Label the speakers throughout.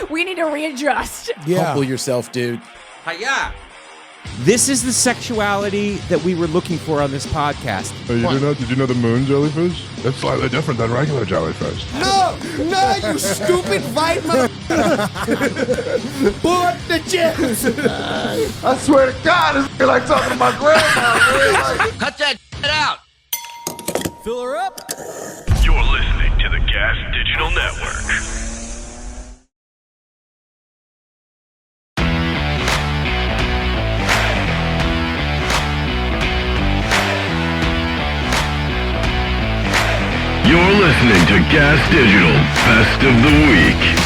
Speaker 1: We need to readjust.
Speaker 2: Yeah.
Speaker 3: Humble yourself, dude.
Speaker 4: Hiya!
Speaker 5: This is the sexuality that we were looking for on this podcast.
Speaker 6: Oh, did you know the moon jellyfish? That's slightly different than regular jellyfish.
Speaker 2: No, you stupid white mother. Pull up the chest.
Speaker 6: I swear to God, it's like talking to my grandma.
Speaker 4: Cut that out!
Speaker 1: Fill her up.
Speaker 7: You're listening to the GaS Digital Network. You're listening to GaS Digital Best of the Week.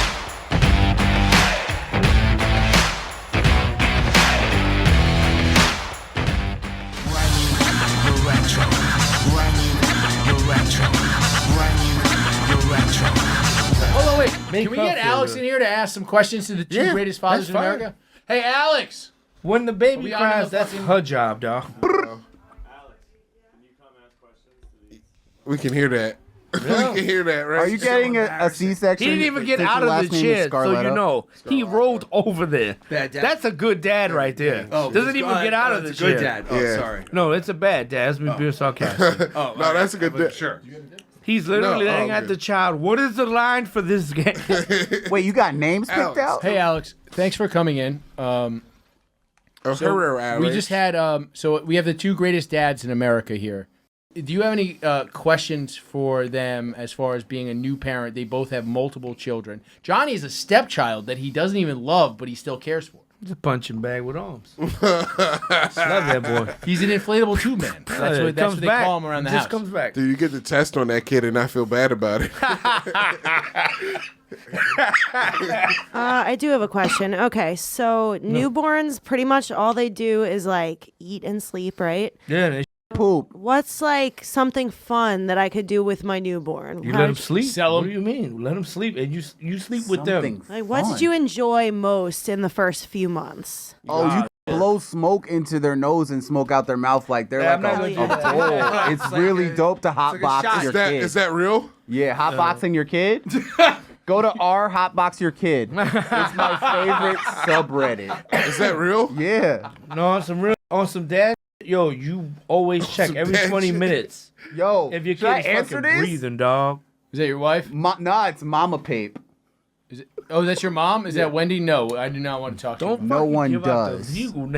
Speaker 3: Hold on, wait. Can we get Alex in here to ask some questions to the two greatest fathers in America? Hey, Alex.
Speaker 5: When the baby
Speaker 3: we on
Speaker 5: cries,
Speaker 3: the
Speaker 5: that's
Speaker 3: fucking-
Speaker 5: her job, dog.
Speaker 2: We can hear that. We can hear that, right?
Speaker 8: Are you getting a C-section?
Speaker 5: He didn't even get
Speaker 8: since
Speaker 5: out
Speaker 8: your
Speaker 5: of
Speaker 8: last
Speaker 5: the
Speaker 8: name is
Speaker 5: chair, so
Speaker 8: Scarlett?
Speaker 5: you know. He rolled over there.
Speaker 4: Bad dad.
Speaker 5: That's a good dad right there.
Speaker 4: Oh,
Speaker 5: Doesn't even get out of the
Speaker 4: it's
Speaker 5: chair.
Speaker 4: a good dad. Oh,
Speaker 2: Yeah.
Speaker 4: sorry.
Speaker 5: No, it's a bad dad. That's me being sarcastic.
Speaker 4: Oh,
Speaker 2: No, that's a good dad.
Speaker 4: Sure.
Speaker 5: He's literally
Speaker 2: No,
Speaker 5: letting
Speaker 2: oh,
Speaker 5: at
Speaker 2: good.
Speaker 5: the child. What is the line for this game?
Speaker 8: Wait, you got names picked
Speaker 2: Alex.
Speaker 8: out?
Speaker 3: Hey, Alex. Thanks for coming in.
Speaker 2: Oh,
Speaker 3: So
Speaker 2: hello, Alex.
Speaker 3: we just had so we have the two greatest dads in America here. Do you have any questions for them as far as being a new parent? They both have multiple children. Johnny is a stepchild that he doesn't even love, but he still cares for.
Speaker 5: It's a punching bag with arms. Love that boy.
Speaker 3: He's an inflatable tube man. That's what they call him around the house.
Speaker 5: Just comes back.
Speaker 2: Dude, you get the test on that kid and I feel bad about it.
Speaker 9: I do have a question. Okay, so newborns, pretty much all they do is like eat and sleep, right?
Speaker 5: Yeah, they
Speaker 8: Poop.
Speaker 9: What's like something fun that I could do with my newborn?
Speaker 5: you
Speaker 9: How
Speaker 5: let him
Speaker 9: did
Speaker 5: sleep.
Speaker 3: Sell
Speaker 5: What
Speaker 3: him.
Speaker 5: do you mean? Let him sleep, and you sleep with
Speaker 8: Something
Speaker 5: them.
Speaker 9: Like, what
Speaker 8: fun.
Speaker 9: did you enjoy most in the first few months?
Speaker 8: Oh, you blow smoke into their nose and smoke out their mouth like they're
Speaker 5: Yeah, I'm
Speaker 8: like
Speaker 5: not
Speaker 8: a
Speaker 5: gonna do that.
Speaker 8: bowl. It's
Speaker 4: like
Speaker 8: really
Speaker 4: a-
Speaker 8: dope to
Speaker 4: like a
Speaker 8: hotbox
Speaker 4: shot.
Speaker 8: your
Speaker 2: Is that,
Speaker 8: kid.
Speaker 2: is that real?
Speaker 8: Yeah, hotboxing your kid. Go to r hotbox your kid. It's my favorite subreddit.
Speaker 2: Is that real?
Speaker 8: Yeah.
Speaker 5: No, on some real, on some dad. Yo, you always check
Speaker 2: Some
Speaker 5: every
Speaker 2: dad
Speaker 5: 20
Speaker 2: shit.
Speaker 5: minutes
Speaker 8: Yo,
Speaker 5: if your
Speaker 8: should I
Speaker 5: kid is
Speaker 8: answer
Speaker 5: fucking
Speaker 8: this?
Speaker 5: breathing, dog.
Speaker 3: Is that your wife?
Speaker 8: Nah, it's Mama Pape.
Speaker 3: Is it? Oh, that's your mom? Is that Wendy? No, I do not want to talk to you.
Speaker 5: Don't
Speaker 8: No
Speaker 5: fucking
Speaker 8: one
Speaker 5: give out the
Speaker 8: does.
Speaker 5: view.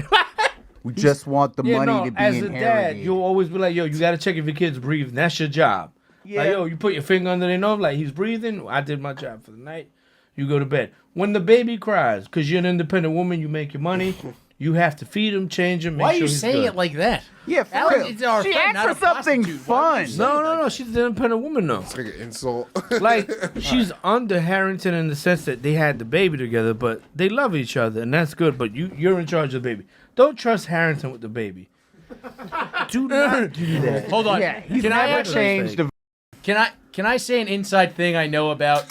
Speaker 8: We just want the
Speaker 5: Yeah,
Speaker 8: money
Speaker 5: no,
Speaker 8: to be
Speaker 5: as a
Speaker 8: inherited.
Speaker 5: dad, you'll always be like, yo, you got to check if your kid's breathing. That's your job.
Speaker 8: Yeah.
Speaker 5: Like, yo, you put your finger under their nose, like, he's breathing. I did my job for the night. You go to bed. When the baby cries, because you're an independent woman, you make your money. You have to feed him, change him, make
Speaker 3: Why are
Speaker 5: sure
Speaker 3: you
Speaker 5: he's
Speaker 3: saying
Speaker 5: good.
Speaker 3: it like that?
Speaker 8: Yeah, for
Speaker 3: Alex,
Speaker 8: real.
Speaker 3: it's our
Speaker 8: She
Speaker 3: friend,
Speaker 8: asked
Speaker 3: not
Speaker 8: for
Speaker 3: a
Speaker 8: something
Speaker 3: prostitute. Why would
Speaker 8: fun.
Speaker 3: you say
Speaker 5: No, she's an independent woman, though.
Speaker 2: It's like an insult.
Speaker 5: Like, she's under Harrington in the sense that they had the baby together, but they love each other, and that's good, but you're in charge of the baby. Don't trust Harrington with the baby. Do not do that.
Speaker 3: Hold on.
Speaker 8: Yeah, he's
Speaker 3: Can I
Speaker 8: never
Speaker 3: actually
Speaker 8: changed the.
Speaker 3: Can I say an inside thing I know about?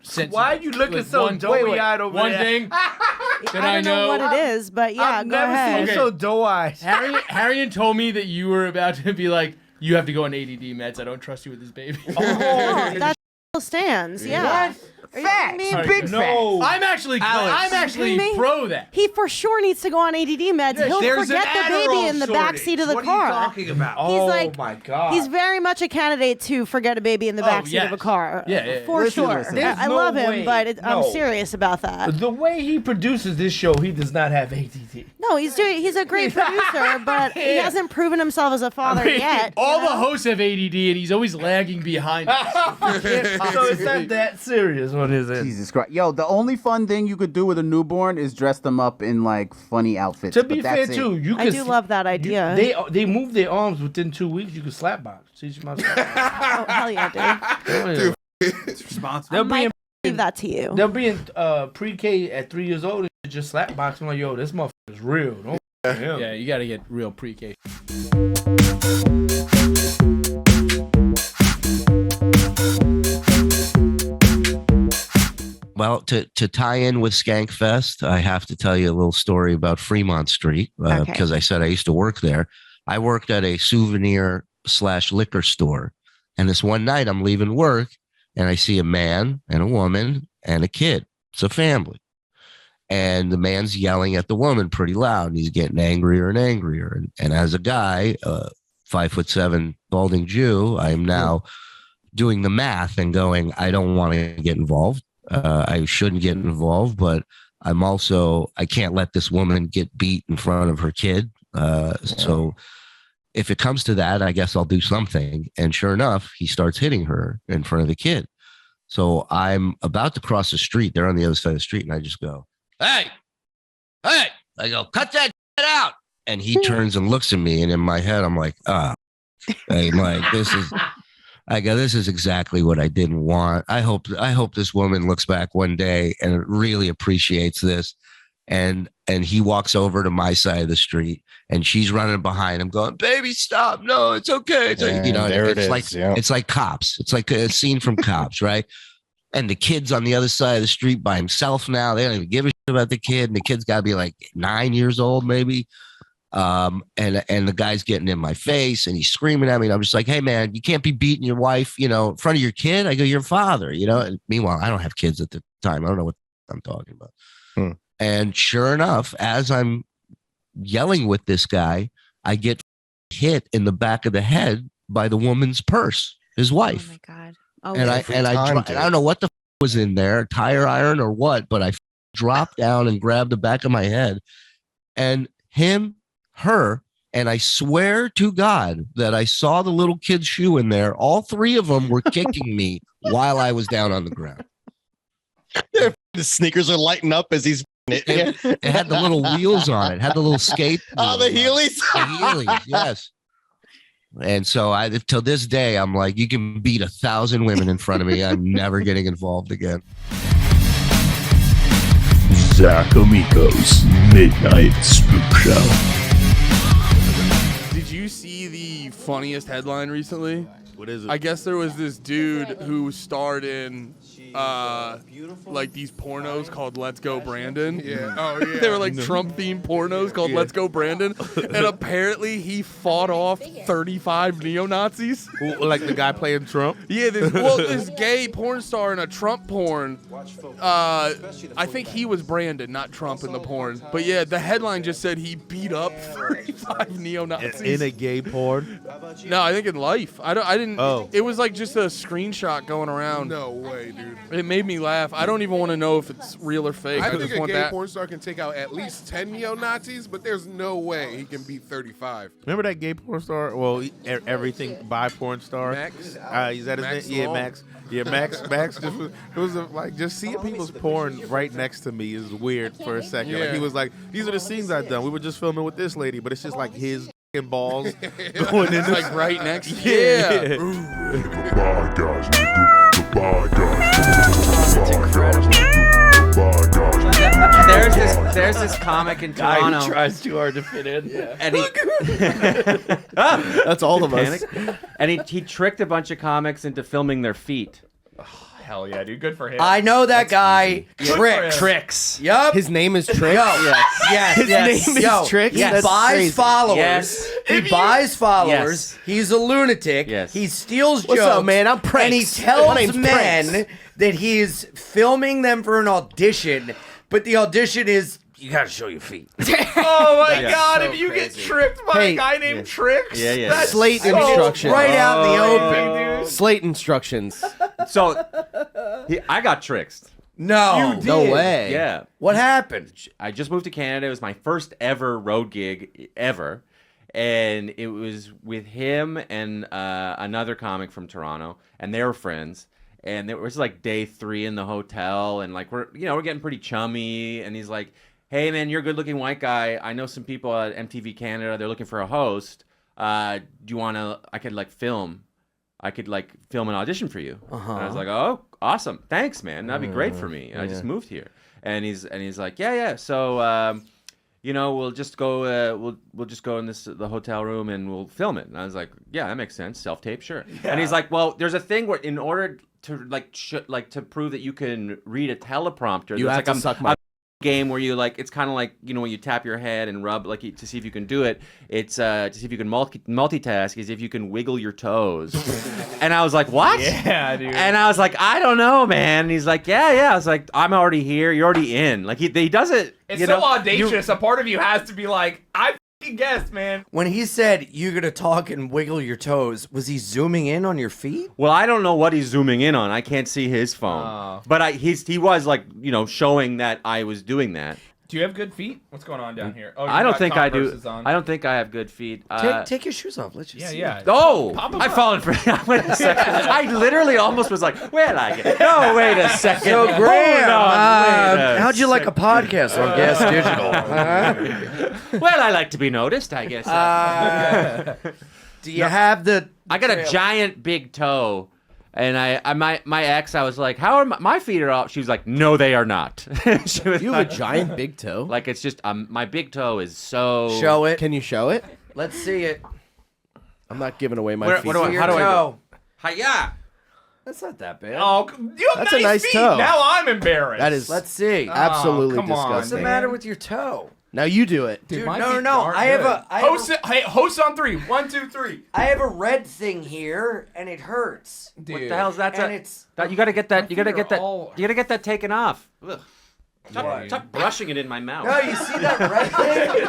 Speaker 3: Since
Speaker 5: Why are you looking
Speaker 3: like
Speaker 5: so
Speaker 3: one-
Speaker 5: doughy-eyed over
Speaker 3: One
Speaker 5: there?
Speaker 3: thing that
Speaker 9: I don't know what it is, but yeah,
Speaker 5: I've
Speaker 9: go
Speaker 5: never
Speaker 9: ahead.
Speaker 5: seen you so doe-eyed.
Speaker 3: Harriet told me that you were about to be like, you have to go on ADD meds. I don't trust you with this baby.
Speaker 9: No, that still stands. Yeah. Are you kidding me?
Speaker 8: Facts, big facts.
Speaker 5: No.
Speaker 3: I'm actually
Speaker 9: kidding me?
Speaker 3: pro that.
Speaker 9: He for sure needs to go on ADD meds. He'll
Speaker 4: There's
Speaker 9: forget
Speaker 4: an
Speaker 9: the baby
Speaker 4: Adderall
Speaker 9: in the back seat of the
Speaker 4: shortage.
Speaker 9: car.
Speaker 4: What are you talking about?
Speaker 5: Oh,
Speaker 9: like-
Speaker 5: my God.
Speaker 9: He's very much a candidate to forget a baby in the back seat of a
Speaker 3: yes.
Speaker 9: car.
Speaker 3: Yeah.
Speaker 9: For
Speaker 8: Listen,
Speaker 9: sure.
Speaker 8: listen.
Speaker 9: I
Speaker 5: There's no
Speaker 9: love him,
Speaker 5: way.
Speaker 9: but I'm
Speaker 5: No.
Speaker 9: serious about that.
Speaker 5: The way he produces this show, he does not have ADD.
Speaker 9: No, he's a great producer, but he hasn't proven himself as a father yet.
Speaker 3: All
Speaker 9: you
Speaker 3: the
Speaker 9: know?
Speaker 3: hosts have ADD, and he's always lagging behind us.
Speaker 5: So it's not that serious on his end.
Speaker 8: Jesus Christ. Yo, the only fun thing you could do with a newborn is dress them up in like funny outfits.
Speaker 5: To
Speaker 8: but
Speaker 5: be fair,
Speaker 8: that's it.
Speaker 5: too, you
Speaker 9: I
Speaker 5: can
Speaker 9: do love that idea.
Speaker 5: They move their arms within 2 weeks. You can slap box. Teach my
Speaker 9: Oh, hell yeah, dude.
Speaker 4: It's responsible.
Speaker 5: They'll be
Speaker 9: Mike,
Speaker 5: in
Speaker 9: leave that to you.
Speaker 5: they'll be in pre-K at 3 years old and just slap box. I'm like, yo, this motherfucker is real. Don't f- him.
Speaker 3: Yeah, you got to get real pre-K.
Speaker 10: Well, to tie in with Skankfest, I have to tell you a little story about Fremont Street because I said I used to work there. I worked at a souvenir/liquor store. And this one night I'm leaving work and I see a man and a woman and a kid It's a family. And the man's yelling at the woman pretty loud, and he's getting angrier and angrier. And as a guy, 5'7" balding Jew, I am now doing the math and going, I don't want to get involved. I shouldn't get involved, but I can't let this woman get beat in front of her kid. So if it comes to that, I guess I'll do something. And sure enough, he starts hitting her in front of the kid. So I'm about to cross the street. They're on the other side of the street. And I just go, hey, I go, cut that shit out. And he turns and looks at me. And in my head, I'm like, I'm like, this is exactly what I didn't want. I hope this woman looks back one day and really appreciates this. And he walks over to my side of the street, and she's running behind him going, baby, stop. No, it's okay. It's like, it's like Cops. It's like a scene from Cops, right? And the kid's on the other side of the street by himself now. They don't even give a shit about the kid. And the kid's got to be like 9 years old, maybe. And the guy's getting in my face, and he's screaming at me. And I'm just like, hey, man, you can't be beating your wife, in front of your kid. I go, your father, And meanwhile, I don't have kids at the time. I don't know what I'm talking about. And sure enough, as I'm yelling with this guy, I get hit in the back of the head by the woman's purse, his wife.
Speaker 9: Oh my God.
Speaker 10: I don't know what the was in there, tire iron or what, but I dropped down and grabbed the back of my head, and her, and I swear to God that I saw the little kid's shoe in there. All three of them were kicking me while I was down on the ground.
Speaker 11: The sneakers are lighting up as he's.
Speaker 10: It had the little wheels on it. It had the little skate.
Speaker 11: Oh, the Heelys.
Speaker 10: The Heelys, yes. And so till this day, I'm like, you can beat 1,000 women in front of me. I'm never getting involved again.
Speaker 7: Zakk AMICO'S Midnight Spook Show.
Speaker 2: Did you see the funniest headline recently?
Speaker 5: What is it?
Speaker 2: I guess there was this dude who starred in like these pornos called Let's Go Brandon.
Speaker 6: Yeah. Oh, yeah.
Speaker 2: They were like Trump-themed pornos called Let's Go Brandon. And apparently he fought off 35 neo-Nazis.
Speaker 5: Like the guy playing Trump?
Speaker 2: Yeah, this gay porn star in a Trump porn. I think he was Brandon, not Trump in the porn. But yeah, the headline just said he beat up 35 neo-Nazis.
Speaker 5: In a gay porn?
Speaker 2: No, I think in life. I didn't.
Speaker 5: Oh.
Speaker 2: It was like just a screenshot going around.
Speaker 6: No way, dude.
Speaker 2: It made me laugh. I don't even want to know if it's real or fake.
Speaker 6: I
Speaker 2: just
Speaker 6: think a
Speaker 2: want
Speaker 6: gay
Speaker 2: that.
Speaker 6: porn star can take out at least 10 neo-Nazis, but there's no way he can beat 35.
Speaker 5: Remember that gay porn star? Well, everything by porn star.
Speaker 6: Max?
Speaker 5: Is that his
Speaker 6: Max
Speaker 5: name? Yeah,
Speaker 6: Long.
Speaker 5: Max. Yeah, Max. Max. Just seeing people's porn right next to me is weird for a second. Like
Speaker 6: Yeah.
Speaker 5: he was like, these are the scenes I've done. We were just filming with this lady, but it's just like his balls going in.
Speaker 2: It's like right next. Yeah.
Speaker 7: Goodbye, guys. Goodbye, guys.
Speaker 8: There's this comic in Toronto.
Speaker 3: tries too hard to fit in.
Speaker 8: And he,
Speaker 11: That's all of us.
Speaker 8: and he tricked a bunch of comics into filming their feet.
Speaker 3: Hell yeah, dude. Good for him.
Speaker 12: I know that guy.
Speaker 3: Tricks.
Speaker 12: Yup.
Speaker 11: His name is Trick.
Speaker 12: Yes.
Speaker 11: His name is Trick.
Speaker 12: He
Speaker 11: That's
Speaker 12: buys
Speaker 11: crazy.
Speaker 12: followers.
Speaker 8: Yes.
Speaker 12: He buys followers.
Speaker 8: Yes.
Speaker 12: He's a lunatic.
Speaker 8: Yes.
Speaker 12: He steals
Speaker 11: What's
Speaker 12: jokes.
Speaker 11: up, man? I'm Prince.
Speaker 12: And he
Speaker 11: My
Speaker 12: tells
Speaker 11: name's
Speaker 12: men
Speaker 11: Prince.
Speaker 12: that he's filming them for an audition, but the audition is you gotta show your feet.
Speaker 3: Oh my
Speaker 8: Yeah.
Speaker 3: God!
Speaker 8: So
Speaker 3: if you
Speaker 8: crazy.
Speaker 3: get tricked by
Speaker 11: Hey.
Speaker 3: a guy named Tricks,
Speaker 8: Yeah, yeah.
Speaker 3: that's
Speaker 11: Slate
Speaker 3: so
Speaker 11: instructions.
Speaker 12: Right out in the open.
Speaker 11: Slate instructions.
Speaker 8: So I got tricked.
Speaker 12: No.
Speaker 11: No way.
Speaker 8: Yeah.
Speaker 12: What happened?
Speaker 8: I just moved to Canada. It was my first ever road gig ever. And it was with him and another comic from Toronto, and they were friends. And it was like day 3 in the hotel, and like we're getting pretty chummy. And he's like, "Hey man, you're a good-looking white guy. I know some people at MTV Canada. They're looking for a host. Do you want to? I could film an audition for you." And I was like, "Oh, awesome! Thanks, man. That'd be great for me. I just moved here." And he's like, "Yeah. So, we'll just go. We'll just go in the hotel room and we'll film it." And I was like, "Yeah, that makes sense. Self-tape, sure." Yeah. And he's like, "Well, there's a thing where in order to to prove that you can read a teleprompter,
Speaker 11: You
Speaker 8: there's
Speaker 11: have
Speaker 8: like
Speaker 11: to suck my
Speaker 8: game where you like, it's kind of like, you know, when you tap your head and rub like to see if you can do it. It's to see if you can multitask is if you can wiggle your toes. And I was like, what?
Speaker 13: Yeah, dude.
Speaker 8: And I was like, I don't know, man. And he's like, yeah. I was like, I'm already here. You're already in. Like he does it.
Speaker 13: It's so audacious. A part of you has to be like, I guess, man.
Speaker 12: When he said you're gonna talk and wiggle your toes, was he zooming in on your feet?
Speaker 8: Well, I don't know what he's zooming in on. I can't see his phone. But he was like, you know, showing that I was doing that.
Speaker 13: Do you have good feet? What's going on down here? Oh,
Speaker 8: I don't think I do.
Speaker 13: Converses on.
Speaker 8: I don't think I have good feet.
Speaker 12: Take your shoes off. Let's just see.
Speaker 13: Yeah.
Speaker 8: Oh,
Speaker 13: Pop 'em
Speaker 8: I've
Speaker 13: up.
Speaker 8: fallen for it. Wait a second. I literally almost was like, well, I get. No, wait a second.
Speaker 12: So Graham,
Speaker 8: Hold on, wait a
Speaker 12: how'd you like a podcast on GaS Digital?
Speaker 8: Well, I like to be noticed, I guess.
Speaker 12: Do you have the?
Speaker 8: I got a giant big toe, and my ex, I was like, how are my feet are off? She was like, no, they are not. She was
Speaker 14: You have a giant big toe?
Speaker 8: like it's just my big toe is so.
Speaker 12: Show it.
Speaker 14: Can you show it?
Speaker 12: Let's see it.
Speaker 14: I'm not giving away my feet.
Speaker 12: How do I go?
Speaker 8: Hiya.
Speaker 12: That's not that bad.
Speaker 13: Oh, you have
Speaker 14: That's a
Speaker 13: nice
Speaker 14: nice
Speaker 13: feet.
Speaker 14: toe.
Speaker 13: Now I'm embarrassed.
Speaker 14: That is
Speaker 12: Let's see.
Speaker 14: absolutely
Speaker 13: come on,
Speaker 12: What's the
Speaker 14: disgusting.
Speaker 12: matter with your toe?
Speaker 14: Now you do it.
Speaker 12: Dude,
Speaker 13: my
Speaker 12: no.
Speaker 13: feet aren't
Speaker 12: I have
Speaker 13: good.
Speaker 12: a
Speaker 13: Host on 3. 1, 2, 3.
Speaker 12: I have a red thing here, and it hurts.
Speaker 13: Dude.
Speaker 8: What the hell's that?
Speaker 12: And it's
Speaker 8: You gotta get that. You gotta
Speaker 13: feet
Speaker 8: get
Speaker 13: are
Speaker 8: that.
Speaker 13: all-
Speaker 8: You gotta get that taken off. Ugh.
Speaker 12: What?
Speaker 8: Stop brushing it in my mouth.
Speaker 12: No, you see that red thing?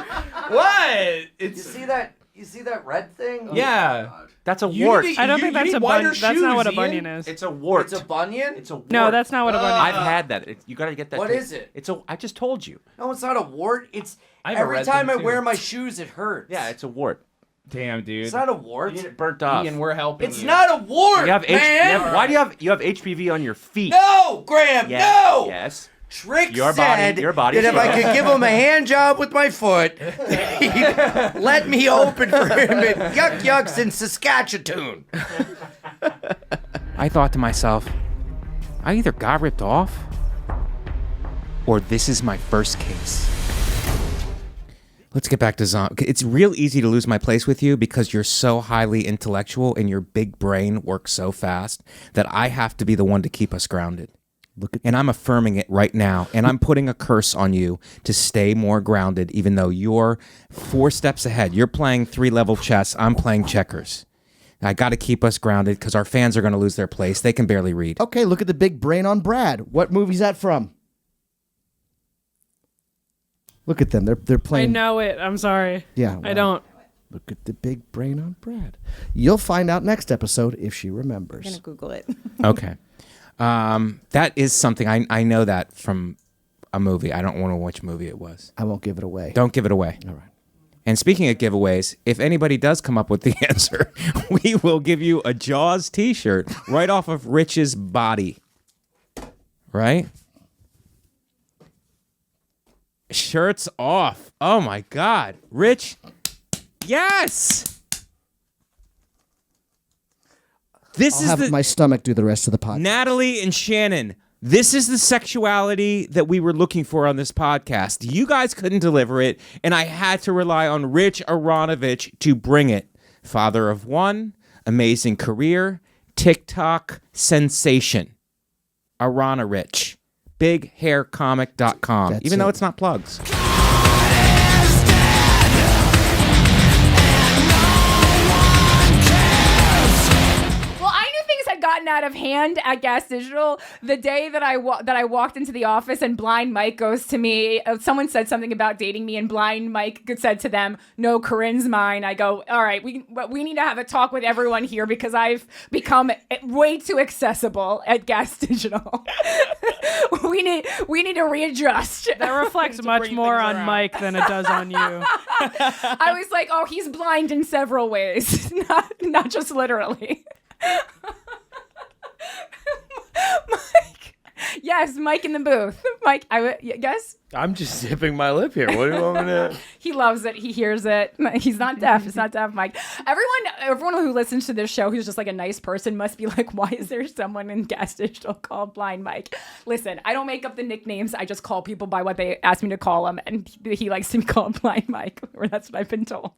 Speaker 13: What?
Speaker 12: You see that? You see that red thing?
Speaker 13: Yeah.
Speaker 8: That's a
Speaker 13: You
Speaker 8: wart.
Speaker 13: need to-
Speaker 15: I don't
Speaker 13: you-
Speaker 15: think
Speaker 13: you
Speaker 15: that's
Speaker 13: need
Speaker 15: a
Speaker 13: wider
Speaker 15: bunion. That's not what a
Speaker 13: shoes,
Speaker 15: bunion
Speaker 13: Ian.
Speaker 15: is.
Speaker 8: It's a wart.
Speaker 12: It's a bunion?
Speaker 8: It's a wart.
Speaker 15: No, that's not what a bunion
Speaker 8: I've
Speaker 15: is.
Speaker 8: had that. You gotta get that.
Speaker 12: What is it?
Speaker 8: It's a. I just told you.
Speaker 12: No, it's not a wart. It's
Speaker 13: I have a
Speaker 12: every
Speaker 13: red
Speaker 12: time
Speaker 13: thing,
Speaker 12: I
Speaker 13: too.
Speaker 12: wear my shoes, it hurts.
Speaker 8: Yeah, it's a wart.
Speaker 13: Damn, dude.
Speaker 12: It's not a wart.
Speaker 8: You need it burnt off.
Speaker 13: Ian, we're helping
Speaker 12: It's
Speaker 13: you.
Speaker 12: not a wart,
Speaker 8: You have
Speaker 12: man.
Speaker 8: why do you have HPV on your feet?
Speaker 12: No, Graham.
Speaker 8: Yes.
Speaker 12: No.
Speaker 8: Yes.
Speaker 12: Trick
Speaker 8: Your
Speaker 12: said
Speaker 8: body
Speaker 12: that if I could give him a hand job with my foot, he'd let me open for him at Yuck Yucks in Saskatchewan.
Speaker 16: I thought to myself, I either got ripped off or this is my first case. Let's get back to zombie. It's real easy to lose my place with you because you're so highly intellectual and your big brain works so fast that I have to be the one to keep us grounded. And I'm affirming it right now, and I'm putting a curse on you to stay more grounded, even though you're 4 steps ahead. You're playing 3-level chess. I'm playing checkers. I got to keep us grounded because our fans are going to lose their place. They can barely read.
Speaker 14: Okay, look at the big brain on Brad. What movie's that from? Look at them. They're
Speaker 15: I
Speaker 14: playing.
Speaker 15: know it. I'm sorry.
Speaker 14: Yeah,
Speaker 15: I don't.
Speaker 14: Look at the big brain on Brad. You'll find out next episode if she remembers.
Speaker 9: I'm gonna Google it.
Speaker 16: Okay. That is something I know that from a movie. I don't want to know which movie it was.
Speaker 14: I won't give it away.
Speaker 16: Don't give it away.
Speaker 14: All right.
Speaker 16: And speaking of giveaways, if anybody does come up with the answer, we will give you a Jaws t-shirt right off of Rich's body. Right? Shirts off. Oh my God. Rich. Yes. This
Speaker 14: I'll have my stomach do the rest of the podcast.
Speaker 16: Natalie and Shannon, this is the sexuality that we were looking for on this podcast. You guys couldn't deliver it, and I had to rely on Rich Aronovich to bring it. Father of one, amazing career, TikTok sensation. Aronovich. BigHairComic.com.
Speaker 14: That's
Speaker 16: Even though
Speaker 14: it.
Speaker 16: it's not plugs.
Speaker 1: Well, I knew things had gotten out of hand at GaS Digital the day that I walked into the office and Blind Mike goes to me. Someone said something about dating me, and Blind Mike said to them, "No, Corinne's mine." I go, "All right, we need to have a talk with everyone here because I've become way too accessible at GaS Digital. we need to readjust."
Speaker 15: That reflects much more on Mike than it does on you.
Speaker 1: I was like, "Oh, he's blind in several ways, not just literally." Mike. Yes, Mike in the booth. Mike, yes?
Speaker 5: I'm just zipping my lip here. What do you want me to?
Speaker 1: He loves it. He hears it. He's not deaf. It's not deaf, Mike. Everyone who listens to this show who's just like a nice person must be like, why is there someone in GaS Digital called Blind Mike? Listen, I don't make up the nicknames. I just call people by what they ask me to call them. And he likes to be called Blind Mike, or that's what I've been told.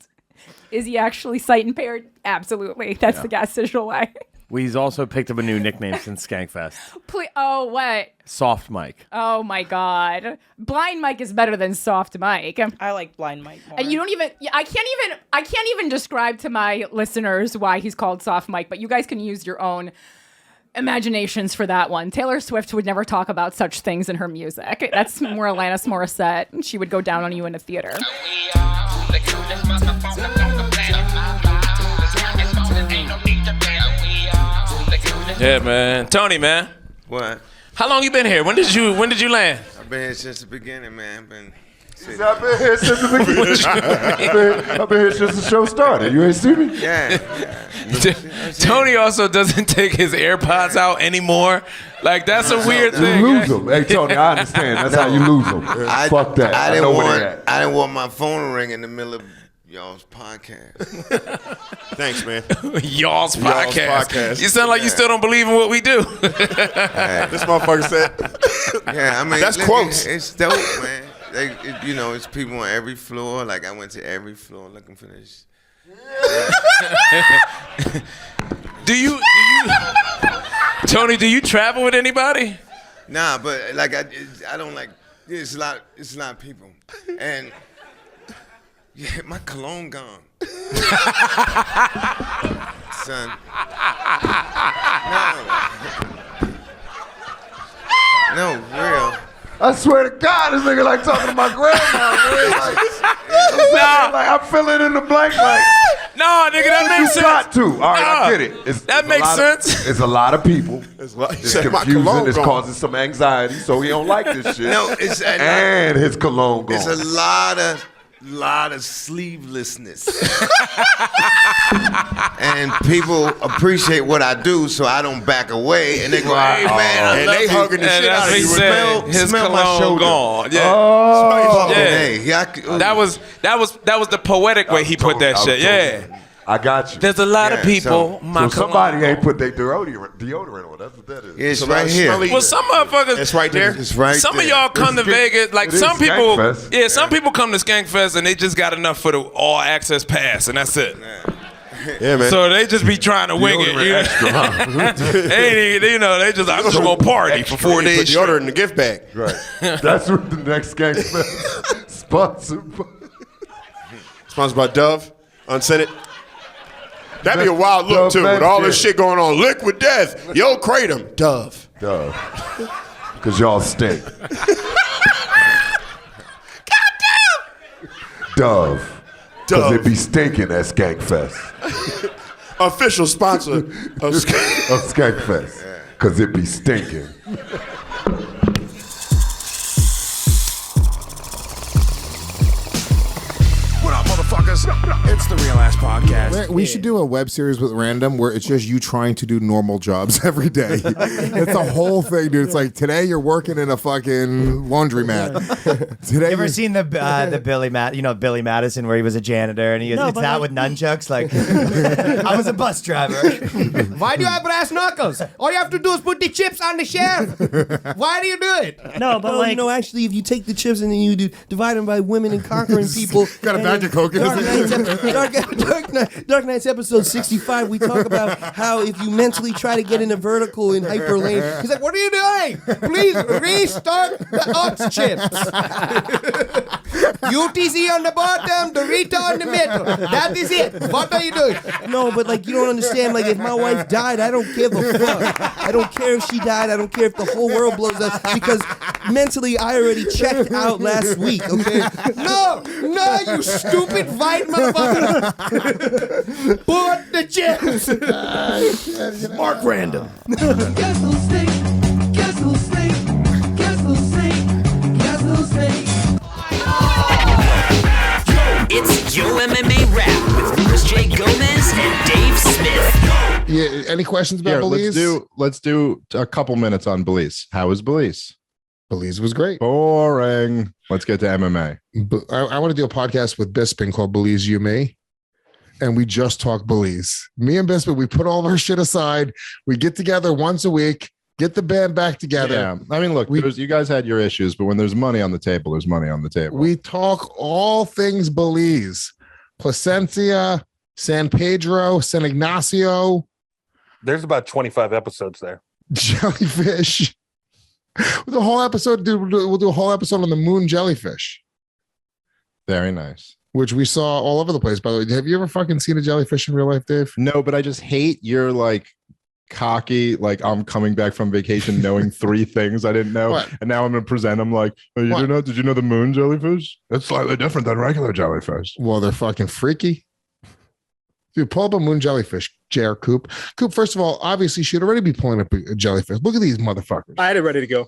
Speaker 1: Is he actually sight impaired? Absolutely. That's the GaS Digital way.
Speaker 17: He's also picked up a new nickname since Skankfest.
Speaker 1: Please, oh, what?
Speaker 17: Soft Mike.
Speaker 1: Oh my God. Blind Mike is better than soft Mike.
Speaker 18: I like Blind Mike more.
Speaker 1: And you don't even, I can't even describe to my listeners why he's called soft Mike, but you guys can use your own imaginations for that one. Taylor Swift would never talk about such things in her music. That's more Alanis Morissette. She would go down on you in a theater.
Speaker 19: Yeah, man. Tony, man.
Speaker 20: What?
Speaker 19: How long you been here? When did you land?
Speaker 20: I've been here since the beginning, man.
Speaker 6: I've been here since the beginning. I've been here since the show started. You ain't see me?
Speaker 20: Yeah.
Speaker 19: Tony also doesn't take his AirPods out anymore. Like, that's a weird thing.
Speaker 6: You lose them. Hey, Tony, I understand. That's how you lose them. Fuck that.
Speaker 20: I
Speaker 6: know
Speaker 20: didn't
Speaker 6: where
Speaker 20: want.
Speaker 6: they're at.
Speaker 20: I didn't want my phone to ring in the middle of y'all's podcast.
Speaker 11: Thanks, man.
Speaker 19: Y'all's podcast. You sound like you still don't believe in what we do.
Speaker 11: This motherfucker said.
Speaker 20: Yeah, I mean,
Speaker 11: that's quotes.
Speaker 20: It's dope, man. It's people on every floor. Like, I went to every floor looking for this.
Speaker 19: Do you, Tony? Do you travel with anybody?
Speaker 20: Nah, but like I don't like. It's a lot of people, and yeah, my cologne gone, son. No, real.
Speaker 6: I swear to God, this nigga like talking to my grandma, man. Like, I'm filling in the blank. Like,
Speaker 19: no, nigga, that makes sense.
Speaker 6: You got to. All right, I get it.
Speaker 19: That makes sense.
Speaker 6: It's a lot of people. It's confusing. It's causing some anxiety, so he don't like this shit.
Speaker 20: No, it's
Speaker 6: and his cologne gone.
Speaker 20: It's a lot of sleevelessness. And people appreciate what I do, so I don't back away. And they go, hey, man, I
Speaker 11: and
Speaker 20: love
Speaker 11: they
Speaker 20: you.
Speaker 11: hugging the shit out of you.
Speaker 19: His
Speaker 20: Smell my
Speaker 19: cologne
Speaker 20: shoulder.
Speaker 19: gone. Yeah.
Speaker 6: Oh.
Speaker 19: Yeah. That was the poetic way he put that shit. Yeah.
Speaker 6: I got you.
Speaker 19: There's a lot of people.
Speaker 6: So somebody ain't put their deodorant on. That's what that is.
Speaker 20: Yeah, it's right here.
Speaker 19: Well, some motherfuckers.
Speaker 11: It's right there.
Speaker 20: It's right
Speaker 19: Some
Speaker 20: there.
Speaker 19: of y'all come to Vegas. Like,
Speaker 6: it is
Speaker 19: some people.
Speaker 6: Skankfest.
Speaker 19: Yeah, some people come to Skankfest and they just got enough for the all access pass, and that's it.
Speaker 11: Yeah, man.
Speaker 19: So they just be trying to wing it.
Speaker 6: Deodorant extra, huh?
Speaker 19: They just, I'm just gonna party for 4 days.
Speaker 11: Put deodorant in the gift bag.
Speaker 6: Right. That's what the next Skankfest sponsored by.
Speaker 11: Sponsored by Dove, unscented. That'd be a wild look, too, with all this shit going on. Liquid death. Yo, Kratom. Dove.
Speaker 6: Because y'all stink. Dove. Because it be stinking at Skankfest.
Speaker 11: Official sponsor of
Speaker 6: Skankfest. Because it be stinking.
Speaker 21: What up, motherfuckers? It's the Real Ass Podcast.
Speaker 22: We should do a web series with Random where it's just you trying to do normal jobs every day. It's the whole thing, dude. It's like today you're working in a fucking laundromat. Today
Speaker 23: you ever seen the Billy Billy Madison where he was a janitor and he goes, it's that with nunchucks? Like, I was a bus driver.
Speaker 12: Why do you have brass knuckles? All you have to do is put the chips on the shelf. Why do you do it?
Speaker 18: No, but like,
Speaker 24: no, actually, if you take the chips and then you divide them by women and conquering people.
Speaker 22: Got a bag of coke in
Speaker 24: Dark Knight's episode 65, we talk about how if you mentally try to get in a vertical in hyperlane,
Speaker 12: He's like, what are you doing? Please restart the ox chips. UTC on the bottom, Dorito on the middle. That is it. What are you doing?
Speaker 24: No, but like you don't understand. Like if my wife died, I don't give a fuck. I don't care if she died. I don't care if the whole world blows up because mentally I already checked out last week. Okay?
Speaker 12: No, you stupid white motherfucker. Put the chips.
Speaker 24: Mark Random.
Speaker 25: Guess who'll stink? Guess who'll stink? Guess who'll stink? Guess who'll stink?
Speaker 26: It's Yo MMA Rap with Chris J. Gomez and Dave Smith.
Speaker 22: Yeah, any questions about Belize?
Speaker 27: Let's do a couple minutes on Belize. How was Belize?
Speaker 22: Belize was great.
Speaker 27: Boring. Let's get to MMA.
Speaker 22: I want to do a podcast with Bisping called Belize You Me. And we just talk Belize. Me and Bisping, we put all of our shit aside. We get together once a week, get the band back together.
Speaker 27: Yeah. I mean, look, you guys had your issues, but when there's money on the table, there's money on the table.
Speaker 22: We talk all things Belize. Placencia, San Pedro, San Ignacio.
Speaker 2: There's about 25 episodes there.
Speaker 22: Jellyfish. The whole episode, dude, we'll do a whole episode on the moon jellyfish.
Speaker 27: Very nice.
Speaker 22: Which we saw all over the place, by the way. Have you ever fucking seen a jellyfish in real life, Dave?
Speaker 27: No, but I just hate your like cocky, like I'm coming back from vacation knowing 3 things I didn't know.
Speaker 22: What?
Speaker 27: And now I'm going to present them like, oh, did you know the moon jellyfish? That's slightly different than regular jellyfish.
Speaker 22: Well, they're fucking freaky. Dude, pull up a moon jellyfish, J.R. Coop. Coop, first of all, obviously, you should already be pulling up a jellyfish. Look at these motherfuckers.
Speaker 2: I had it ready to go.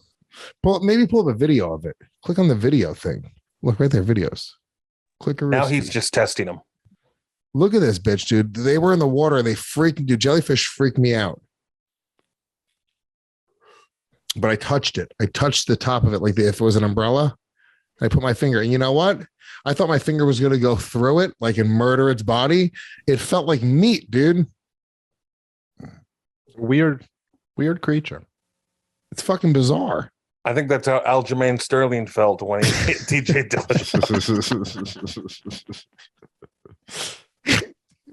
Speaker 22: Maybe pull up a video of it. Click on the video thing. Look right there, videos. Click a
Speaker 2: Now he's just testing them.
Speaker 22: Look at this bitch, dude. They were in the water and they dude, jellyfish freak me out. But I touched it. I touched the top of it like if it was an umbrella. I put my finger, and you know what? I thought my finger was going to go through it, like and murder its body. It felt like meat, dude.
Speaker 27: Weird creature.
Speaker 22: It's fucking bizarre.
Speaker 2: I think that's how Aljamain Sterling felt when he hit DJ Dillashaw's.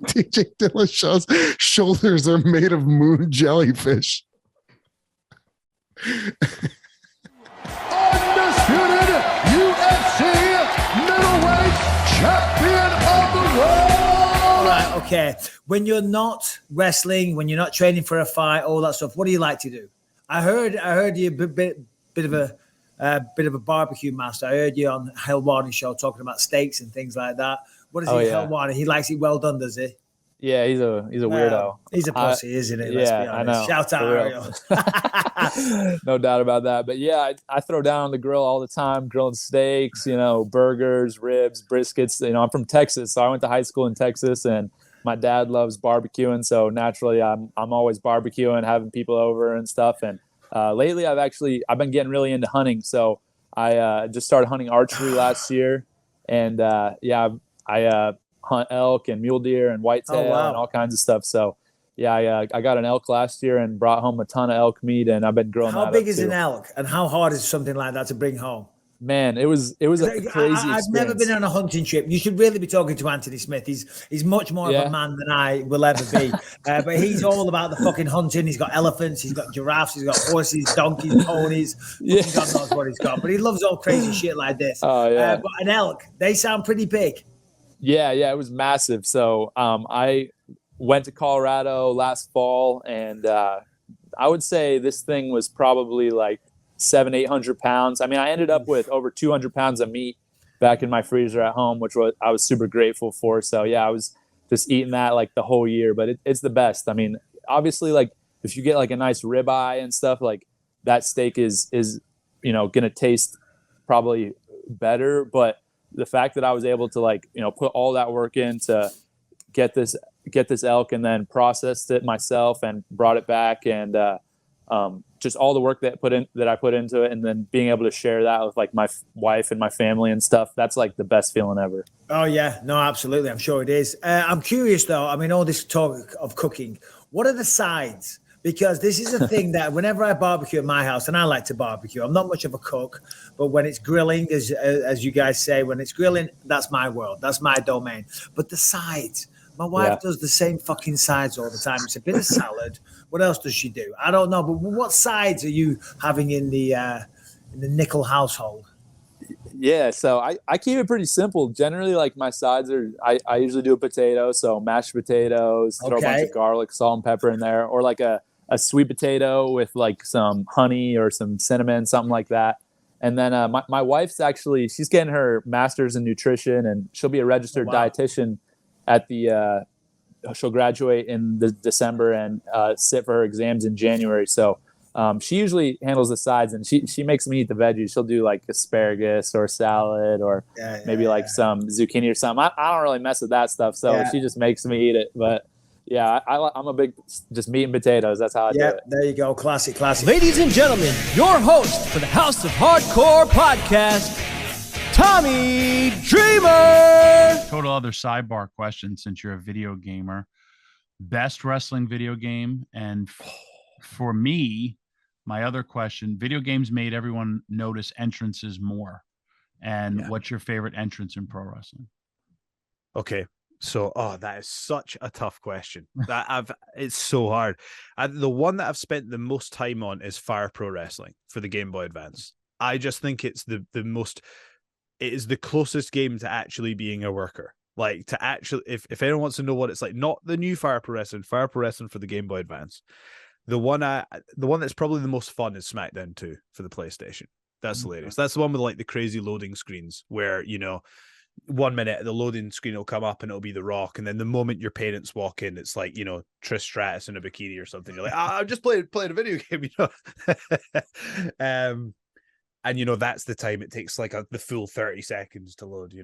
Speaker 22: DJ Dillashaw's shoulders are made of moon jellyfish.
Speaker 25: Undisputed UFC middleweight champion of the world.
Speaker 3: Right, okay. When you're not wrestling, when you're not training for a fight, all that stuff, what do you like to do? I heard you a bit of a barbecue master. I heard you on Helwani show talking about steaks and things like that. What is Helwani? He likes it well done, does he?
Speaker 4: Yeah, he's a weirdo.
Speaker 3: He's a pussy, isn't he? Let's be honest.
Speaker 4: I know.
Speaker 3: Shout out, Ariel.
Speaker 4: No doubt about that. But yeah, I throw down on the grill all the time, grilling steaks, burgers, ribs, briskets. I'm from Texas, so I went to high school in Texas, and my dad loves barbecuing. So naturally, I'm always barbecuing, having people over and stuff. And lately, I've been getting really into hunting. So I just started hunting archery last year, and I hunt elk and mule deer and whitetail and all kinds of stuff. So I got an elk last year and brought home a ton of elk meat, and I've been grilling that.
Speaker 3: How big is an elk, and how hard is something like that to bring home?
Speaker 4: Man, it was a crazy experience.
Speaker 3: I've never been on a hunting trip. You should really be talking to Anthony Smith. He's much more of a man than I will ever be. But he's all about the fucking hunting. He's got elephants, he's got giraffes, he's got horses, donkeys, ponies. God knows what he's got. But he loves all crazy shit like this.
Speaker 4: Oh yeah.
Speaker 3: But an elk, they sound pretty big.
Speaker 4: Yeah, it was massive. So I went to Colorado last fall, and I would say this thing was probably like 700-800 pounds. I mean, I ended up with over 200 pounds of meat back in my freezer at home, which I was super grateful for. So yeah, I was just eating that like the whole year, but it's the best. I mean, obviously, like if you get like a nice ribeye and stuff, like that steak is gonna taste probably better, but the fact that I was able to put all that work in to get this elk and then processed it myself and brought it back, and just all the work that I put into it, and then being able to share that with like my wife and my family and stuff, that's like the best feeling ever.
Speaker 3: Oh yeah, no, absolutely. I'm sure it is. I'm curious though. I mean, all this talk of cooking, what are the sides? Because this is a thing that whenever I barbecue at my house, and I like to barbecue, I'm not much of a cook, but when it's grilling, as you guys say, when it's grilling, that's my world, that's my domain. But the sides, my wife does the same fucking sides all the time. It's a bit of salad. What else does she do? I don't know, but what sides are you having in the Nickal household?
Speaker 4: Yeah, so I keep it pretty simple. Generally, like my sides are, I usually do a potato, so mashed potatoes, throw a bunch of garlic, salt, and pepper in there, or like a sweet potato with like some honey or some cinnamon, something like that. And then my wife's she's getting her master's in nutrition, and she'll be a registered dietitian at she'll graduate in December and sit for her exams in January. So she usually handles the sides, and she makes me eat the veggies. She'll do like asparagus or salad or maybe like some zucchini or something. I don't really mess with that stuff, so she just makes me eat it. But yeah, I'm a big just meat and potatoes. That's how I do it.
Speaker 3: There you go. Classic.
Speaker 7: Ladies and gentlemen, your host for the House of Hardcore podcast, Tommy Dreamer.
Speaker 8: Total other sidebar question, since you're a video gamer. Best wrestling video game, and for me, my other question, video games made everyone notice entrances more. And what's your favorite entrance in pro wrestling?
Speaker 2: Okay.
Speaker 5: So, that is such a tough question. It's so hard. The one that I've spent the most time on is Fire Pro Wrestling for the Game Boy Advance. I just think it's it is the closest game to actually being a worker. Like, to actually, if anyone wants to know what it's like, not the new Fire Pro Wrestling for the Game Boy Advance. The one that's probably the most fun is SmackDown 2 for the PlayStation. That's hilarious. That's the one with like the crazy loading screens where, 1 minute the loading screen will come up and it'll be The Rock, and then the moment your parents walk in, it's like Trish Stratus in a bikini or something. You're like, I'm just playing a video game, and that's the time it takes, like the full 30 seconds to load.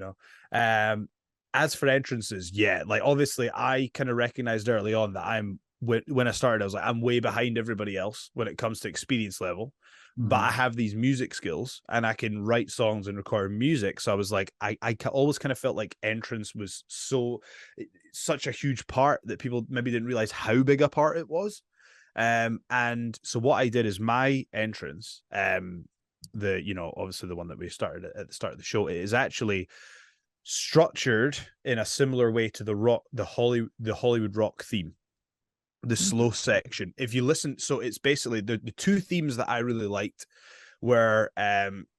Speaker 5: As for entrances, like obviously I kind of recognized early on that when I started, I was like, I'm way behind everybody else when it comes to experience level. But I have these music skills and I can write songs and record music. So I was like, I always kind of felt like entrance was such a huge part that people maybe didn't realize how big a part it was. And so what I did is my entrance, obviously the one that we started at the start of the show, it is actually structured in a similar way to the Hollywood Rock theme. The slow section. If you listen, so it's basically the two themes that I really liked were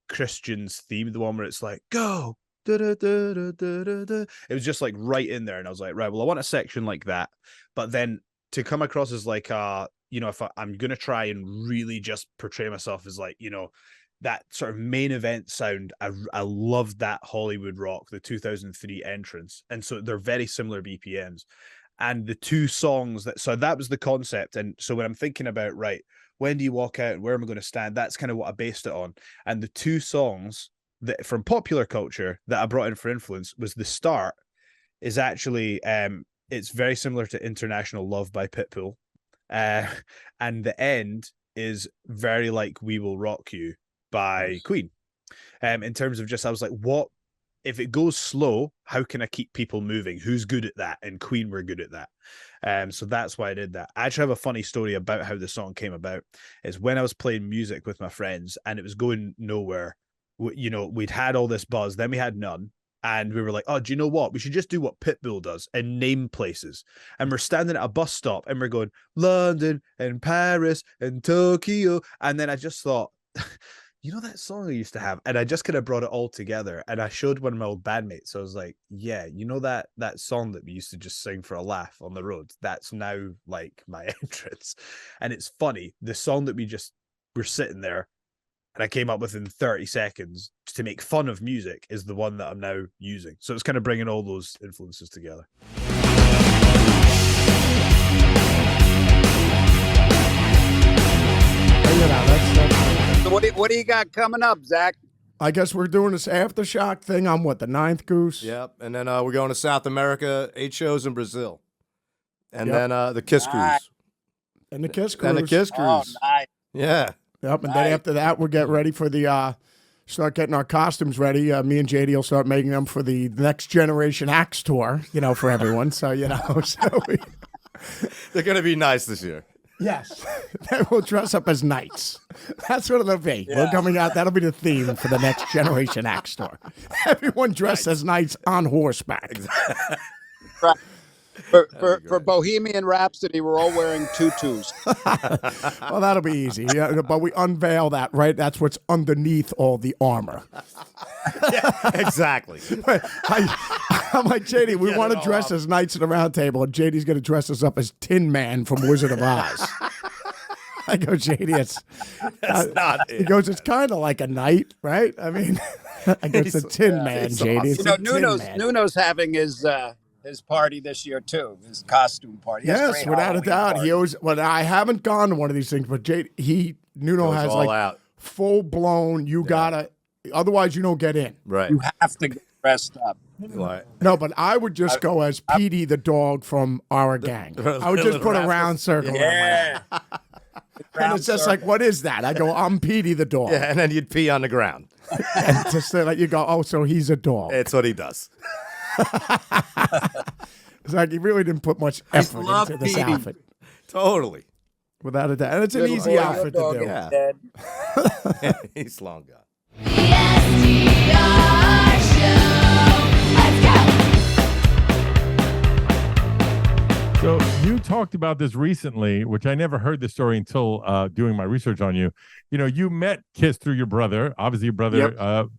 Speaker 5: Christian's theme, the one where it's like go da, da, da, da, da, da. It was just like right in there, and I was like, right, well, I want a section like that, but then to come across as like if I'm gonna try and really just portray myself as like that sort of main event sound. I loved that Hollywood Rock, the 2003 entrance, and so they're very similar BPMs. And the two songs that was the concept. And so when I'm thinking about, right, when do you walk out and where am I going to stand? That's kind of what I based it on. And the two songs that from popular culture that I brought in for influence was the start is actually, it's very similar to International Love by Pitbull. And the end is very like We Will Rock You by Queen. In terms of just, I was like, what? If it goes slow, how can I keep people moving? Who's good at that? And Queen were good at that. So that's why I did that. I actually have a funny story about how the song came about. Is when I was playing music with my friends and it was going nowhere. We'd had all this buzz, then we had none. And we were like, oh, do you know what? We should just do what Pitbull does and name places. And we're standing at a bus stop and we're going, London and Paris and Tokyo. And then I just thought, that song I used to have, and I just kind of brought it all together, and I showed one of my old bandmates. So I was like, yeah, that song that we used to just sing for a laugh on the road, that's now like my entrance. And it's funny, the song that we're sitting there and I came up with in 30 seconds to make fun of music is the one that I'm now using. So it's kind of bringing all those influences together.
Speaker 9: So what do you got coming up, Zakk?
Speaker 10: I guess we're doing this aftershock thing on the 9th Goose.
Speaker 17: Yep, and then we're going to South America, 8 shows in Brazil, and then the Kiss Cruise.
Speaker 10: And the Kiss Cruise.
Speaker 17: And the Kiss Cruise.
Speaker 9: Oh, nice.
Speaker 17: Yeah.
Speaker 10: Yep, and then after that, we'll get ready for the start getting our costumes ready. Me and JD will start making them for the Next Generation Axe tour, for everyone. So,
Speaker 17: They're going to be nice this year.
Speaker 10: Yes. Then we'll dress up as knights. That's what it'll be.
Speaker 17: Yeah.
Speaker 10: We're coming out. That'll be the theme for the Next Generation Axe tour. Everyone dressed as knights on horseback.
Speaker 9: Right. For Bohemian Rhapsody, we're all wearing tutus.
Speaker 10: Well, that'll be easy. Yeah, but we unveil that, right? That's what's underneath all the armor.
Speaker 17: Yeah, exactly.
Speaker 10: I'm like, JD, we want to dress as knights at the round table, and JD's going to dress us up as Tin Man from Wizard of Oz. I go, JD,
Speaker 17: that's not it.
Speaker 10: He goes, it's kind of like a knight, right? I mean, I go, it's a Tin Man, JD.
Speaker 9: Awesome. Nuno's having his party this year too, his costume party.
Speaker 10: Yes, without a doubt. Party. He always. Well, I haven't gone to one of these things, but Nuno has like full blown. You gotta, otherwise you don't get in.
Speaker 17: Right.
Speaker 9: You have to get dressed up.
Speaker 17: Right.
Speaker 10: No, but I would just go as Petey the dog from our gang. I would just put a round circle.
Speaker 9: Yeah.
Speaker 10: And it's just like, what is that? I go, I'm Petey the dog.
Speaker 17: Yeah, and then you'd pee on the ground.
Speaker 10: And just like you go, oh, so he's a dog.
Speaker 17: It's what he does.
Speaker 10: It's like he really didn't put much effort into this outfit.
Speaker 17: Totally.
Speaker 10: Without a doubt. And it's an easy outfit to do.
Speaker 17: Yeah. He's long gone.
Speaker 25: SDR Show. Let's go.
Speaker 1: talked about this recently, which I never heard the story until doing my research on you. You met Kiss through your brother, obviously your brother,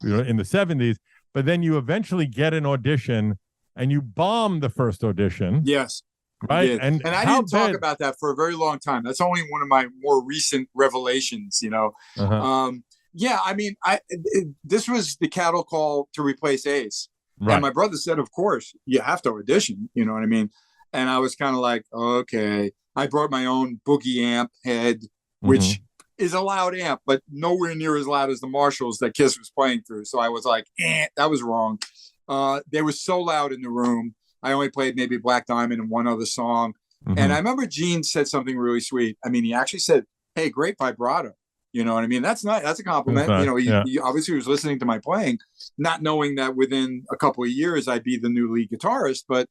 Speaker 1: in the 70s, but then you eventually get an audition and you bomb the first audition.
Speaker 13: Yes.
Speaker 1: Right.
Speaker 13: And I didn't talk about that for a very long time. That's only one of my more recent revelations, Yeah, I mean, this was the cattle call to replace Ace. Right. And my brother said, of course, you have to audition, you know what I mean? And I was kind of like, okay. I brought my own boogie amp head, which is a loud amp, but nowhere near as loud as the Marshalls that Kiss was playing through. So I was like, that was wrong. They were so loud in the room. I only played maybe Black Diamond and one other song. And I remember Gene said something really sweet. I mean, he actually said, hey, great vibrato. You know what I mean? That's a compliment. Nice. He obviously was listening to my playing, not knowing that within a couple of years I'd be the new lead guitarist. But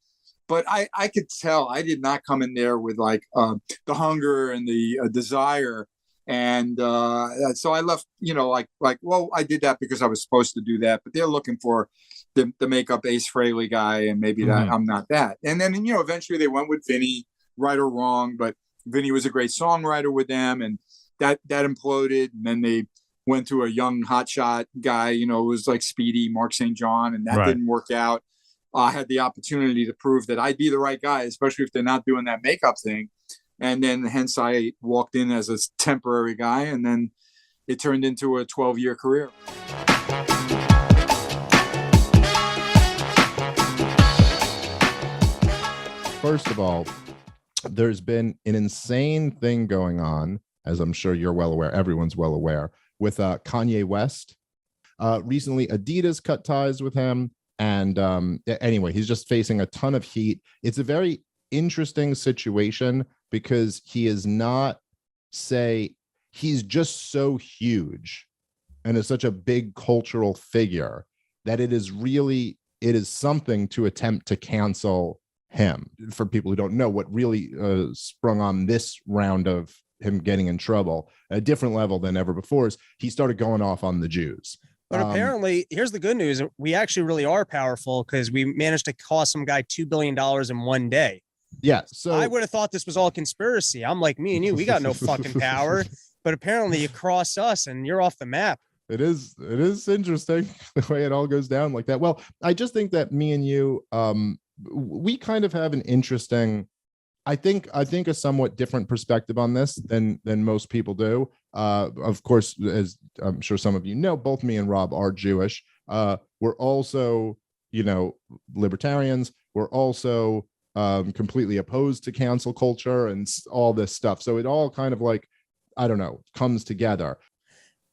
Speaker 13: I could tell I did not come in there with like the hunger and the desire. And so I left, well, I did that because I was supposed to do that. But they're looking for the makeup Ace Frehley guy, and maybe that I'm not that. And then eventually they went with Vinny, right or wrong. But Vinny was a great songwriter with them, and that imploded. And then they went to a young hotshot guy, it was like Speedy, Mark St. John, and that didn't work out. I had the opportunity to prove that I'd be the right guy, especially if they're not doing that makeup thing. And then hence I walked in as a temporary guy, and then it turned into a 12-year career.
Speaker 27: First of all, there's been an insane thing going on, as I'm sure you're well aware, everyone's well aware, with Kanye West. Recently, Adidas cut ties with him. And anyway, he's just facing a ton of heat. It's a very interesting situation because he is not, he's just so huge and is such a big cultural figure that it is something to attempt to cancel him. For people who don't know, what really sprung on this round of him getting in trouble at a different level than ever before is he started going off on the Jews.
Speaker 14: But apparently, here's the good news. We actually really are powerful because we managed to cost some guy $2 billion in one day.
Speaker 27: Yeah. So
Speaker 14: I would have thought this was all conspiracy. I'm like, me and you, we got no fucking power. But apparently you cross us and you're off the map.
Speaker 27: It is interesting the way it all goes down like that. Well, I just think that me and you, we kind of have an interesting, I think a somewhat different perspective on this than most people do. Of course, as I'm sure some of you know, both me and Rob are Jewish. We're also, libertarians. We're also completely opposed to cancel culture and all this stuff. So it all kind of like, I don't know, comes together.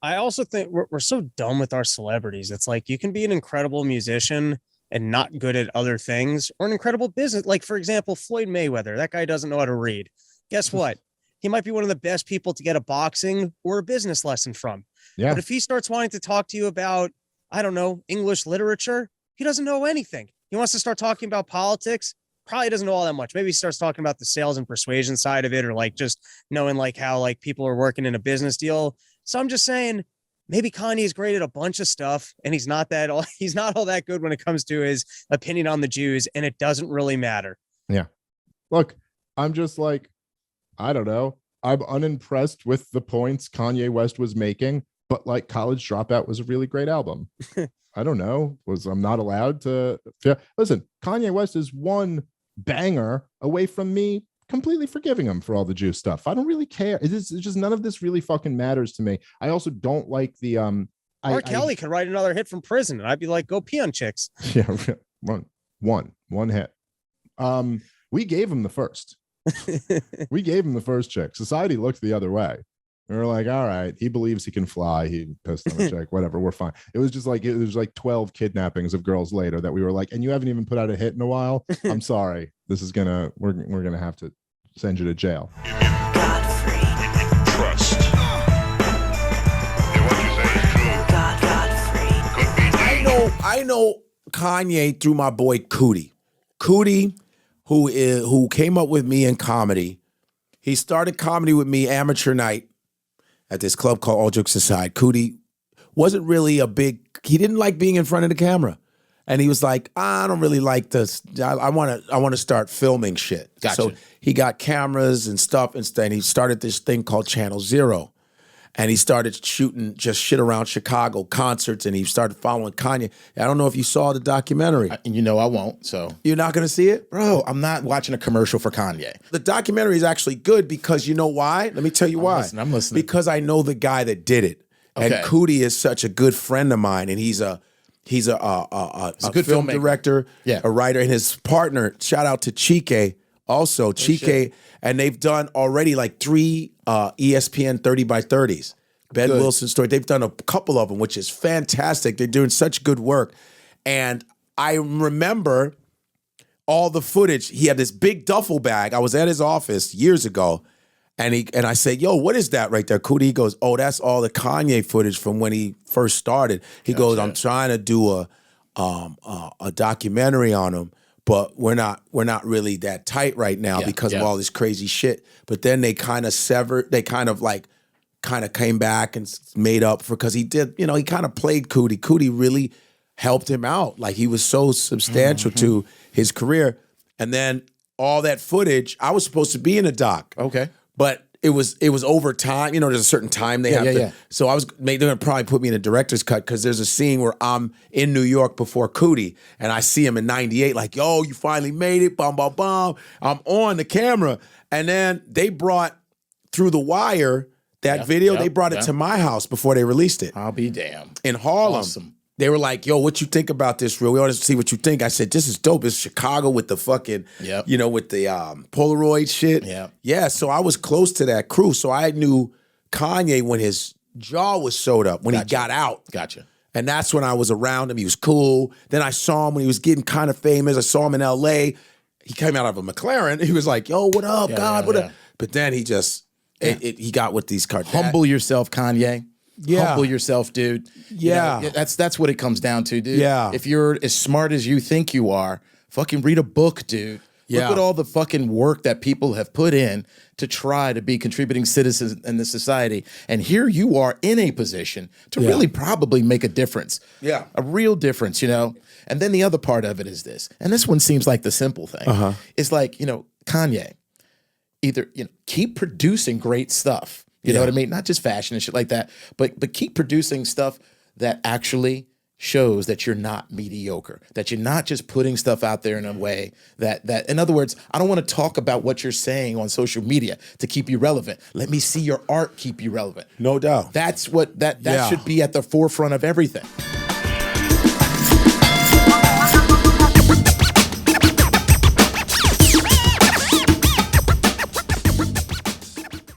Speaker 14: I also think we're so dumb with our celebrities. It's like you can be an incredible musician and not good at other things, or an incredible business. Like, for example, Floyd Mayweather, that guy doesn't know how to read. Guess what? He might be one of the best people to get a boxing or a business lesson from. Yeah. But if he starts wanting to talk to you about, I don't know, English literature, he doesn't know anything. He wants to start talking about politics, probably doesn't know all that much. Maybe he starts talking about the sales and persuasion side of it, or like just knowing like how like people are working in a business deal. So I'm just saying, maybe Kanye is great at a bunch of stuff, and he's not all that good when it comes to his opinion on the Jews, and it doesn't really matter.
Speaker 27: Yeah. Look, I'm just like, I don't know. I'm unimpressed with the points Kanye West was making, but like College Dropout was a really great album. I don't know. I'm not allowed to listen. Kanye West is one banger away from me completely forgiving him for all the Jew stuff. I don't really care. It's just none of this really fucking matters to me. I also don't like the
Speaker 14: R. Kelly could write another hit from prison, and I'd be like, go pee on chicks.
Speaker 27: Yeah, one hit. We gave him the first. We gave him the first chick. Society looked the other way. We were like, all right, he believes he can fly. He pissed on a chick, whatever, we're fine. It was like 12 kidnappings of girls later that we were like, and you haven't even put out a hit in a while. I'm sorry. This is we're gonna have to send you to jail.
Speaker 25: Trust.
Speaker 6: I know Kanye through my boy Cootie. Cootie, who came up with me in comedy. He started comedy with me amateur night at this club called All Jokes Aside. Cootie wasn't really he didn't like being in front of the camera. And he was like, I don't really like this. I want to start filming shit.
Speaker 11: Gotcha.
Speaker 6: So he got cameras and stuff, and he started this thing called Channel Zero. And he started shooting just shit around Chicago, concerts, and he started following Kanye. I don't know if you saw the documentary.
Speaker 11: You know I won't, so.
Speaker 6: You're not going to see it?
Speaker 11: Bro, I'm not watching a commercial for Kanye.
Speaker 6: The documentary is actually good because you know why? Let me tell you why.
Speaker 11: I'm listening.
Speaker 6: Because I know the guy that did it.
Speaker 11: Okay.
Speaker 6: And Cootie is such a good friend of mine, and he's a good film director, a writer, and his partner, shout out to Chike, also Chike, and they've done already like 3 ESPN 30 by 30s. Ben Wilson story. They've done a couple of them, which is fantastic. They're doing such good work. And I remember all the footage. He had this big duffel bag. I was at his office years ago, and I said, yo, what is that right there, Cootie? He goes, oh, that's all the Kanye footage from when he first started. He goes, I'm trying to do a documentary on him, but we're not really that tight right now because of all this crazy shit. But then they kind of severed, they kind of came back and made up for, because he did, he kind of played Cootie. Cootie really helped him out. Like, he was so substantial to his career. And then all that footage, I was supposed to be in a doc.
Speaker 11: Okay.
Speaker 6: But it was over time. There's a certain time they have to. So they're going to probably put me in a director's cut, because there's a scene where I'm in New York before Cootie, and I see him in 98, like, yo, you finally made it, bum, bum, bum. I'm on the camera. And then they brought Through the Wire, that video, they brought it to my house before they released it.
Speaker 11: I'll be damned.
Speaker 6: In Harlem.
Speaker 11: Awesome.
Speaker 6: They were like, yo, what you think about this, real? We want to see what you think. I said, this is dope. It's Chicago with the fucking, with the Polaroid shit. Yeah, so I was close to that crew. So I knew Kanye when his jaw was sewed up, when he got out.
Speaker 11: Gotcha.
Speaker 6: And that's when I was around him. He was cool. Then I saw him when he was getting kind of famous. I saw him in L.A. He came out of a McLaren. He was like, yo, what up, God? What up? But then he just... he got with these cards.
Speaker 11: Humble yourself, Kanye.
Speaker 6: Yeah.
Speaker 11: Humble yourself, dude.
Speaker 6: Yeah.
Speaker 11: That's what it comes down to, dude.
Speaker 6: Yeah.
Speaker 11: If you're as smart as you think you are, fucking read a book, dude. Look at all the fucking work that people have put in to try to be contributing citizens in the society. And here you are in a position to really probably make a difference.
Speaker 6: Yeah.
Speaker 11: A real difference, And then the other part of it is this. And this one seems like the simple thing. It's like, Kanye. Either keep producing great stuff, you know what I mean? Not just fashion and shit like that, but keep producing stuff that actually shows that you're not mediocre, that you're not just putting stuff out there in a way that in other words, I don't want to talk about what you're saying on social media to keep you relevant. Let me see your art keep you relevant.
Speaker 6: No doubt.
Speaker 11: That's what that should be at the forefront of everything.